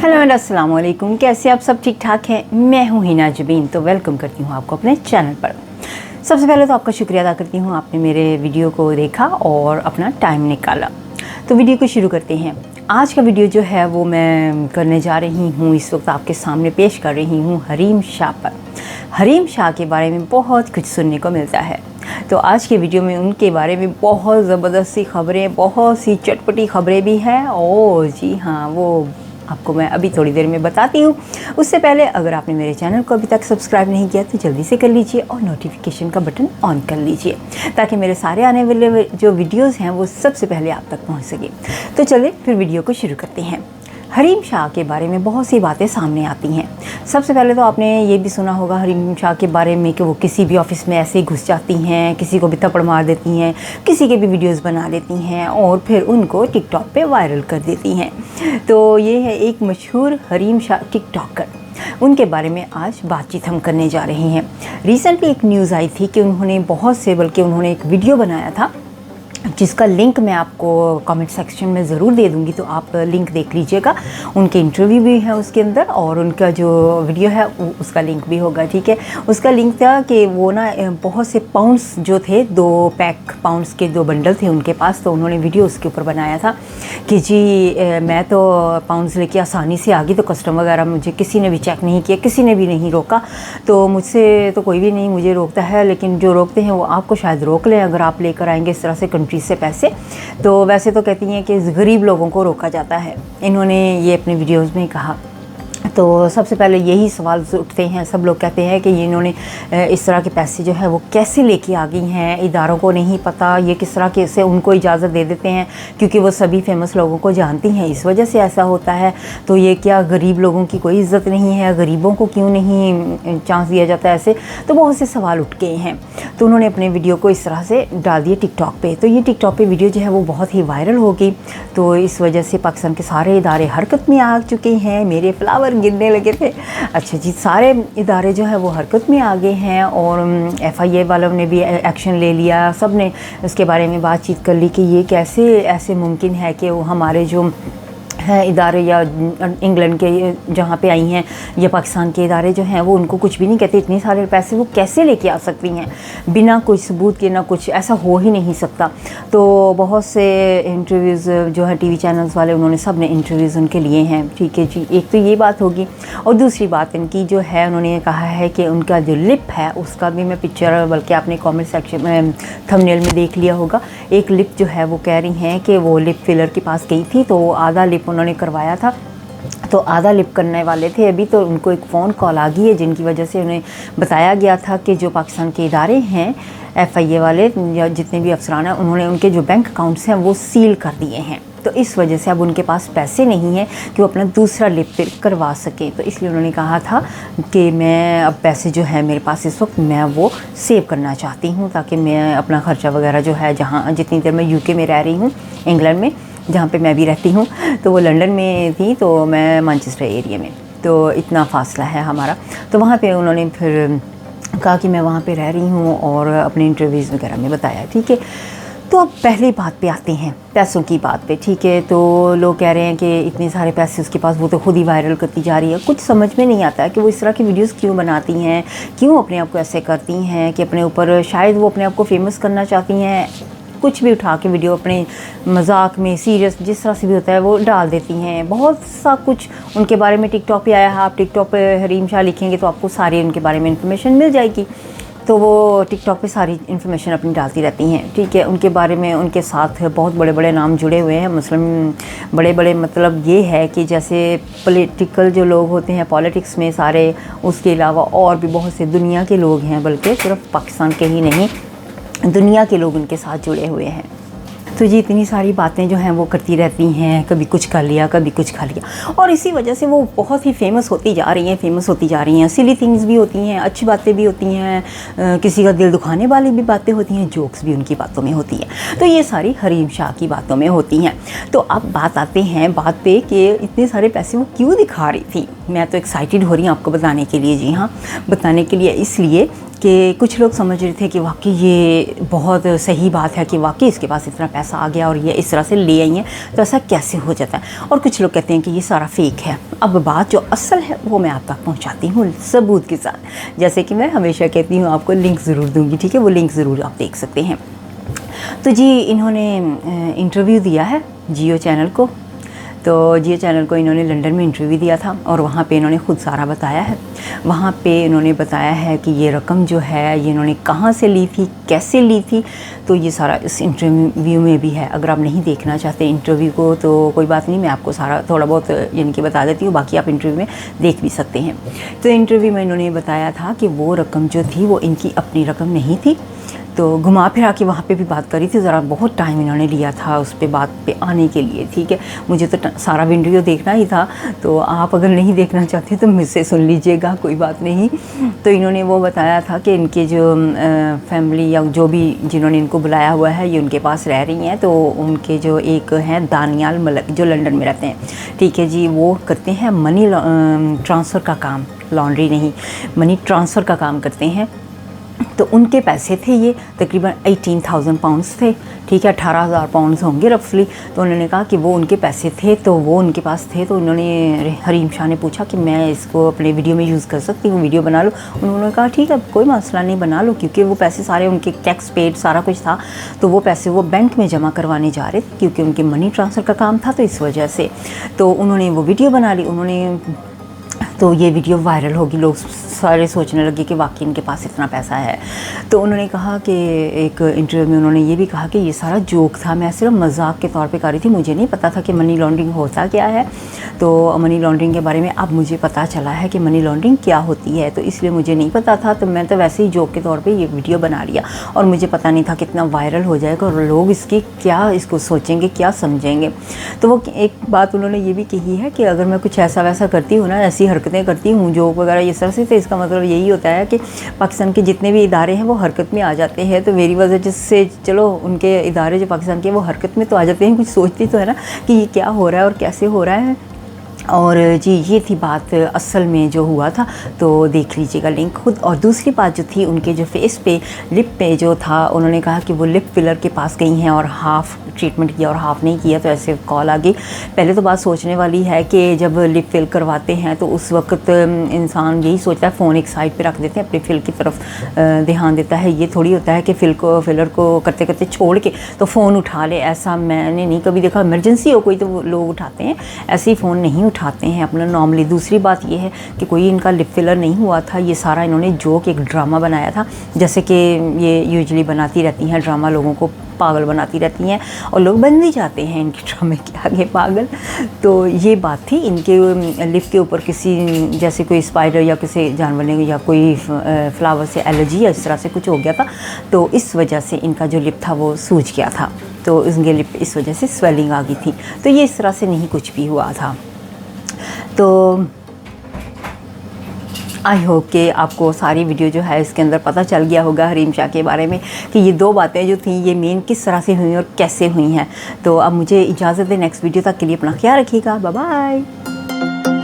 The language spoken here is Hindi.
हेलो एंड अस्सलाम वालेकुम। कैसे आप सब ठीक ठाक हैं? मैं हूं हिना जबीन, तो वेलकम करती हूं आपको अपने चैनल पर। सबसे पहले तो आपका शुक्रिया अदा करती हूं, आपने मेरे वीडियो को देखा और अपना टाइम निकाला। तो वीडियो को शुरू करते हैं। आज का वीडियो जो है वो मैं करने जा रही हूँ, इस वक्त आपके सामने पेश कर रही हूँ हरीम शाह पर। हरीम शाह के बारे में बहुत कुछ सुनने को मिलता है, तो आज के वीडियो में उनके बारे में बहुत ज़बरदस्त सी खबरें, बहुत सी चटपटी खबरें भी हैं। और जी हाँ, वो आपको मैं अभी थोड़ी देर में बताती हूँ। उससे पहले अगर आपने मेरे चैनल को अभी तक सब्सक्राइब नहीं किया तो जल्दी से कर लीजिए और नोटिफिकेशन का बटन ऑन कर लीजिए, ताकि मेरे सारे आने वाले जो वीडियोस हैं वो सबसे पहले आप तक पहुँच सके। तो चलिए फिर वीडियो को शुरू करते हैं। हरीम शाह के बारे में बहुत सी बातें सामने आती हैं। सबसे पहले तो आपने ये भी सुना होगा हरीम शाह के बारे में कि वो किसी भी ऑफिस में ऐसे ही घुस जाती हैं, किसी को भी थप्पड़ मार देती हैं, किसी के भी वीडियोस बना लेती हैं और फिर उनको टिकटॉक पे वायरल कर देती हैं। तो ये है एक मशहूर हरीम शाह टिकटॉकर। उनके बारे में आज बातचीत हम करने जा रहे हैं। रिसेंटली एक न्यूज़ आई थी कि उन्होंने एक वीडियो बनाया था, जिसका लिंक मैं आपको कमेंट सेक्शन में ज़रूर दे दूँगी, तो आप लिंक देख लीजिएगा। उनके इंटरव्यू भी है उसके अंदर और उनका जो वीडियो है उसका लिंक भी होगा, ठीक है। उसका लिंक था कि वो ना बहुत से पाउंड्स जो थे, 2 पैक पाउंड्स के 2 बंडल थे उनके पास, तो उन्होंने वीडियो उसके ऊपर बनाया था कि जी मैं तो पाउंड्स लेके आसानी से आ गई, तो कस्टमर वगैरह मुझे किसी ने भी चेक नहीं किया, किसी ने भी नहीं रोका, तो मुझसे तो कोई भी नहीं मुझे रोकता है, लेकिन जो रोकते हैं वो आपको शायद रोक लें अगर आप लेकर आएंगे इस तरह से कंट्री से पैसे। तो वैसे तो कहती हैं कि गरीब लोगों को रोका जाता है, इन्होंने ये अपने वीडियोस में कहा। तो सबसे पहले यही सवाल उठते हैं, सब लोग कहते हैं कि ये इन्होंने इस तरह के पैसे जो है वो कैसे लेके आ गई हैं, इदारों को नहीं पता, ये किस तरह के से उनको इजाज़त दे देते हैं क्योंकि वो सभी फेमस लोगों को जानती हैं, इस वजह से ऐसा होता है। तो ये क्या गरीब लोगों की कोई इज़्ज़त नहीं है, गरीबों को क्यों नहीं चांस दिया जाता है ऐसे? तो बहुत से सवाल उठ गए हैं। तो उन्होंने अपने वीडियो को इस तरह से डाल दिए टिकटॉक पे। तो ये टिकटॉक पे वीडियो जो है वो बहुत ही वायरल हो गई। तो इस वजह से पाकिस्तान के सारे इदारे हरकत में आ चुके हैं। मेरे फ्लावर गिरने लगे थे। अच्छा जी, सारे इदारे जो है वो हरकत में आ गए हैं और FIA वालों ने भी एक्शन ले लिया। सब ने उसके बारे में बातचीत कर ली कि ये कैसे ऐसे मुमकिन है कि वो हमारे जो है इदारे या इंग्लैंड के जहाँ पे आई हैं या पाकिस्तान के इदारे जो हैं वो उनको कुछ भी नहीं कहते, इतने सारे पैसे वो कैसे लेके आ सकती हैं बिना कोई सबूत के, ना कुछ, ऐसा हो ही नहीं सकता। तो बहुत से इंटरव्यूज़ जो है TV चैनल्स वाले, उन्होंने सब ने इंटरव्यूज़ उनके लिए हैं, ठीक है जी। एक तो ये बात होगी और दूसरी बात इनकी जो है, उन्होंने कहा है कि उनका जो लिप है उसका भी मैं पिक्चर, बल्कि आपने कॉमेंट सेक्शन में थंबनेल में देख लिया होगा, एक लिप जो है वो कह रही हैं कि वो लिप फिलर के पास गई थी तो आधा लिप उन्होंने करवाया था, तो आधा लिप करने वाले थे अभी, तो उनको एक फ़ोन कॉल आ गई है जिनकी वजह से उन्हें बताया गया था कि जो पाकिस्तान के इदारे हैं FIA वाले या जितने भी अफसरान हैं, उन्होंने उनके जो बैंक अकाउंट्स हैं वो सील कर दिए हैं। तो इस वजह से अब उनके पास पैसे नहीं हैं कि वो अपना दूसरा लिप फिल करवा सकें। तो इसलिए उन्होंने कहा था कि मैं अब पैसे जो है मेरे पास इस वक्त मैं वो सेव करना चाहती हूँ, ताकि मैं अपना ख़र्चा वगैरह जो है, जहाँ जितनी देर मैं UK में रह रही हूँ, इंग्लैंड में जहाँ पे मैं भी रहती हूँ, तो वो लंदन में थी, तो मैं मैनचेस्टर एरिया में, तो इतना फ़ासला है हमारा। तो वहाँ पे उन्होंने फिर कहा कि मैं वहाँ पे रह रही हूँ और अपने इंटरव्यूज़ वगैरह में बताया, ठीक है। तो अब पहली बात पे आते हैं, पैसों की बात पे, ठीक है। तो लोग कह रहे हैं कि इतने सारे पैसे उसके पास, वो तो खुद ही वायरल करती जा रही है। कुछ समझ में नहीं आता है कि वो इस तरह की वीडियोस क्यों बनाती हैं, क्यों अपने आप को ऐसे करती हैं कि अपने ऊपर, शायद वो अपने आप को फेमस करना चाहती हैं, कुछ भी उठा के वीडियो अपने मजाक में, सीरियस, जिस तरह से भी होता है वो डाल देती हैं। बहुत सा कुछ उनके बारे में टिकटॉक पे आया है, आप टिकटॉक पे हरीम शाह लिखेंगे तो आपको सारी उनके बारे में इन्फॉर्मेशन मिल जाएगी। तो वो टिकटॉक पे सारी इन्फॉर्मेशन अपनी डालती रहती हैं, ठीक है। उनके बारे में, उनके साथ बहुत बड़े बड़े नाम जुड़े हुए हैं, मुस्लिम बड़े बड़े, मतलब ये है कि जैसे पॉलिटिकल जो लोग होते हैं पॉलिटिक्स में सारे, उसके अलावा और भी बहुत से दुनिया के लोग हैं, बल्कि सिर्फ पाकिस्तान के ही नहीं, दुनिया के लोग उनके साथ जुड़े हुए हैं। तो ये इतनी सारी बातें जो हैं वो करती रहती हैं, कभी कुछ कर लिया, कभी कुछ खा लिया, और इसी वजह से वो बहुत ही फेमस होती जा रही हैं। सिली थिंग्स भी होती हैं, अच्छी बातें भी होती हैं, किसी का दिल दुखाने वाली भी बातें होती हैं, जोक्स भी उनकी बातों में होती हैं। तो ये सारी हरीम शाह की बातों में होती हैं। तो अब बात आते हैं बात पे कि इतने सारे पैसे वो क्यों दिखा रही थी। मैं तो एक्साइटेड हो रही हूँ आपको बताने के लिए, जी हाँ, बताने के लिए, इसलिए कि कुछ लोग समझ रहे थे कि वाकई ये बहुत सही बात है कि वाकई इसके पास इतना पैसा आ गया और ये इस तरह से ले आई हैं, तो ऐसा कैसे हो जाता है। और कुछ लोग कहते हैं कि ये सारा फेक है। अब बात जो असल है वो मैं आप तक पहुंचाती हूँ सबूत के साथ। जैसे कि मैं हमेशा कहती हूँ, आपको लिंक ज़रूर दूँगी, ठीक है, वो लिंक ज़रूर आप देख सकते हैं। तो जी इन्होंने इंटरव्यू दिया है जियो चैनल को। तो जियो चैनल को इन्होंने लंदन में इंटरव्यू दिया था और वहाँ पे इन्होंने ख़ुद सारा बताया है। वहाँ पे इन्होंने बताया है कि ये रकम जो है ये इन्होंने कहाँ से ली थी, कैसे ली थी, तो ये सारा इस इंटरव्यू में भी है। अगर आप नहीं देखना चाहते इंटरव्यू को तो कोई बात नहीं, मैं आपको सारा थोड़ा बहुत यानी कि बता देती हूँ, बाकी आप इंटरव्यू में देख भी सकते हैं। तो इंटरव्यू में इन्होंने बताया था कि वो रकम जो थी वो इनकी अपनी रकम नहीं थी। तो घुमा फिरा के वहाँ पे भी बात करी थी, ज़रा बहुत टाइम इन्होंने लिया था उस पे बात पे आने के लिए, ठीक है। मुझे तो सारा वीडियो देखना ही था, तो आप अगर नहीं देखना चाहते तो मुझसे सुन लीजिएगा, कोई बात नहीं। तो इन्होंने वो बताया था कि इनके जो फैमिली या जो भी जिन्होंने इनको बुलाया हुआ है ये उनके पास रह रही हैं। तो उनके जो एक हैं दानियाल मलक जो लंदन में रहते हैं, ठीक है जी, वो करते हैं मनी ट्रांसफ़र का काम, लॉन्ड्री नहीं, मनी ट्रांसफ़र का काम करते हैं। तो उनके पैसे थे ये तकरीबन 18,000 पाउंड्स थे, ठीक है, 18,000 पाउंड्स होंगे रफली। तो उन्होंने कहा कि वो उनके पैसे थे, तो वो उनके पास थे। तो उन्होंने हरीम शाह ने पूछा कि मैं इसको अपने वीडियो में यूज़ कर सकती हूँ, वीडियो बना लो। उन्होंने कहा ठीक है, कोई मसला नहीं, बना लो, क्योंकि वो पैसे सारे उनके टैक्स पेड सारा कुछ था। तो वो पैसे वो बैंक में जमा करवाने जा रहे थे क्योंकि उनके मनी ट्रांसफ़र का काम था, तो इस वजह से तो उन्होंने वो वीडियो बना ली। तो ये वीडियो वायरल होगी, लोग सारे सोचने लगे कि वाकई इनके पास इतना पैसा है। तो उन्होंने कहा कि एक इंटरव्यू में उन्होंने ये भी कहा कि ये सारा जोक था, मैं सिर्फ मजाक के तौर पे कर रही थी, मुझे नहीं पता था कि मनी लॉन्ड्रिंग होता क्या है। तो मनी लॉन्ड्रिंग के बारे में अब मुझे पता चला है कि मनी लॉन्ड्रिंग क्या होती है, तो इसलिए मुझे नहीं पता था। तो मैं तो वैसे ही जोक के तौर पर ये वीडियो बना लिया और मुझे पता नहीं था कितना वायरल हो जाएगा और लोग इसको सोचेंगे, क्या समझेंगे। तो वो एक बात उन्होंने ये भी कही है कि अगर मैं कुछ ऐसा वैसा करती हूँ ना, ऐसी हरकतें करती हूँ जोक वगैरह ये सब से, तो इसका मतलब यही होता है कि पाकिस्तान के जितने भी इदारे हैं वो हरकत में आ जाते हैं। तो मेरी वजह से चलो उनके इदारे जो पाकिस्तान के वो हरकत में तो आ जाते हैं, कुछ सोचती तो है ना कि ये क्या हो रहा है और कैसे हो रहा है। और जी ये थी बात असल में जो हुआ था, तो देख लीजिएगा लिंक खुद। और दूसरी बात जो थी, उनके जो फेस पे लिप पे जो था, उन्होंने कहा कि वो लिप फिलर के पास गई हैं और हाफ़ ट्रीटमेंट किया और हाफ़ नहीं किया, तो ऐसे कॉल आ गई। पहले तो बात सोचने वाली है कि जब लिप फिल करवाते हैं तो उस वक्त इंसान यही सोचता है, फ़ोन एक साइड पे रख देते हैं, अपने फिल की तरफ ध्यान देता है। ये थोड़ी होता है कि फिलर को करते करते छोड़ के तो फ़ोन उठा ले, ऐसा मैंने नहीं कभी देखा। इमरजेंसी हो कोई तो वो लोग उठाते हैं, ऐसे ही फ़ोन नहीं उठाते हैं अपना नॉर्मली। दूसरी बात ये है कि कोई इनका लिप फिलर नहीं हुआ था, ये सारा इन्होंने जोक एक ड्रामा बनाया था, जैसे कि ये यूजुअली बनाती रहती हैं ड्रामा, लोगों को पागल बनाती रहती हैं और लोग बन भी जाते हैं इनके ड्रामे के आगे पागल। तो ये बात थी, इनके लिप के ऊपर किसी जैसे कोई स्पाइडर या किसी जानवर ने या कोई फ्लावर से एलर्जी या इस तरह से कुछ हो गया था, तो इस वजह से इनका जो लिप था वो सूज गया था, तो इनके लिप इस वजह से स्वेलिंग आ गई थी। तो ये इस तरह से नहीं कुछ भी हुआ था। तो आई होप कि आपको सारी वीडियो जो है इसके अंदर पता चल गया होगा हरीम शाह के बारे में कि ये दो बातें जो थी ये मेन किस तरह से हुई और कैसे हुई हैं। तो अब मुझे इजाज़त दें, नेक्स्ट वीडियो तक के लिए अपना ख्याल रखिएगा, बाय बाय।